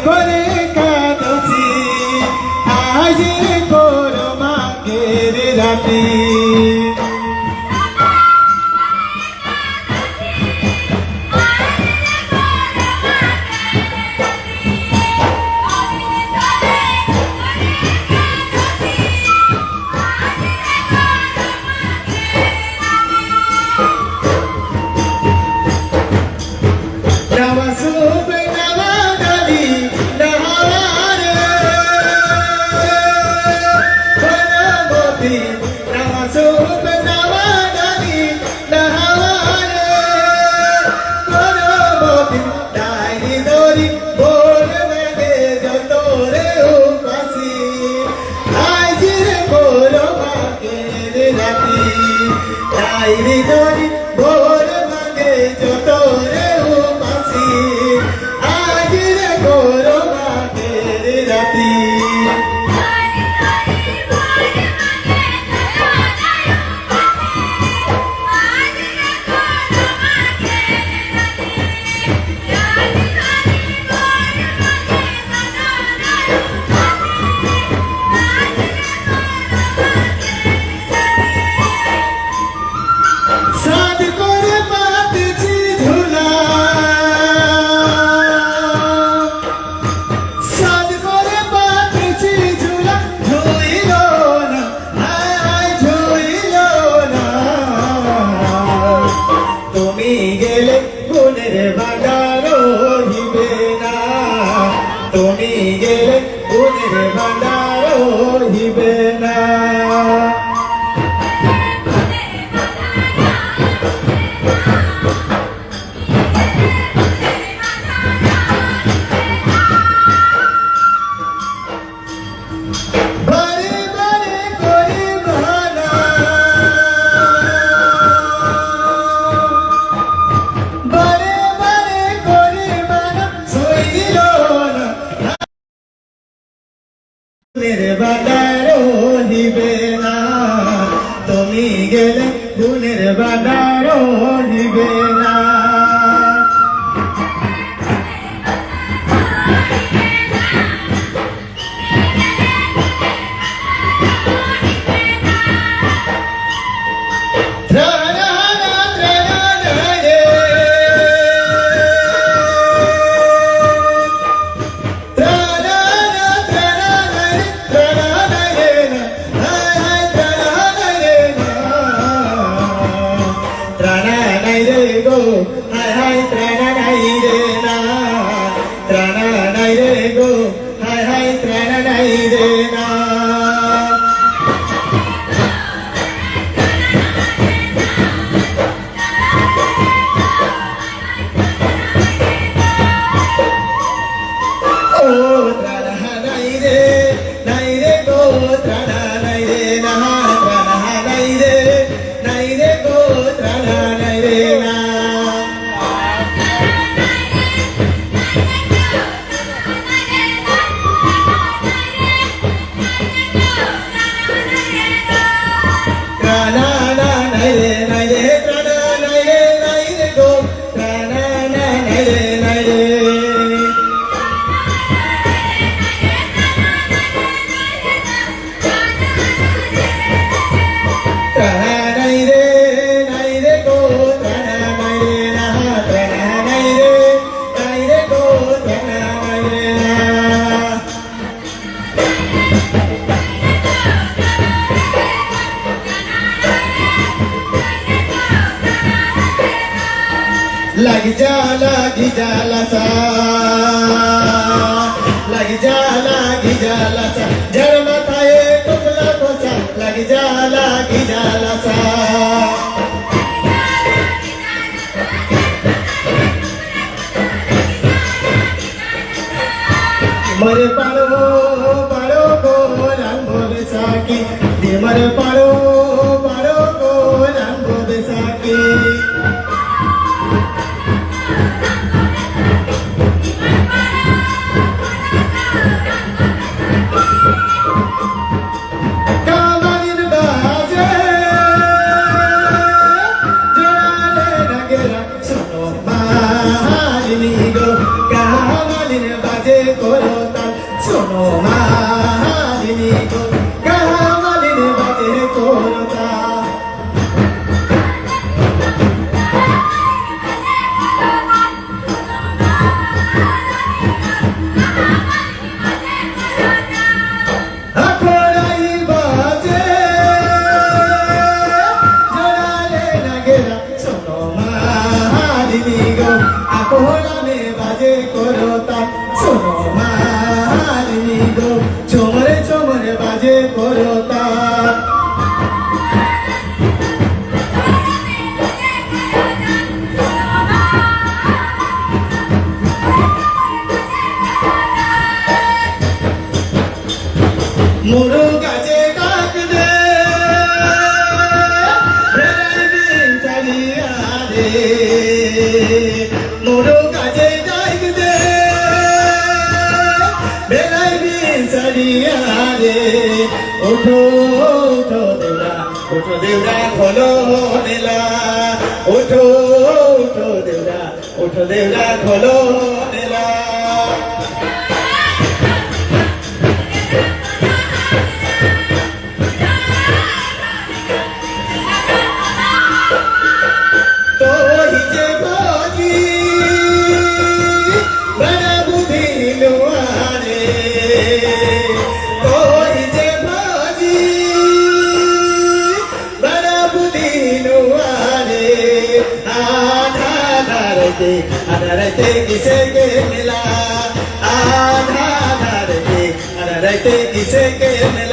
করে কাঁদছি আজ কোন মাঘের রাতে ভোর মাগে যত রে উপাসী আজ রে গোর মাগের রাতি তুমি গেলে গুণের ভান্ডার হইবে না ভান্ডার হইবে না তুমি গেলে গুণের ভান্ডার হইবে না लग जाला सा लग जाला सा जड़ माथाए टुकला कोसा लग जाला सा मरे पारो को रंगो बेसाकी मरे पारो को रंगो बेसाकी Go মোরো গাছে ডাক দে বেড়াইবি সারিয়া রে মোরো গাছে ডাক দে বেড়াইবি সারিয়া রে ওঠো ওঠো দেউরা খোলো নেলা ওঠো দেউরা খোলো নেলা তোহি যে বাজি বড় বুদ্ধি লোয়ারে তোহি যে বাজি বড় বুদ্ধি লোয়ারে আধারতে কিসে কে মিলা আধারতে কিসে কে মিলা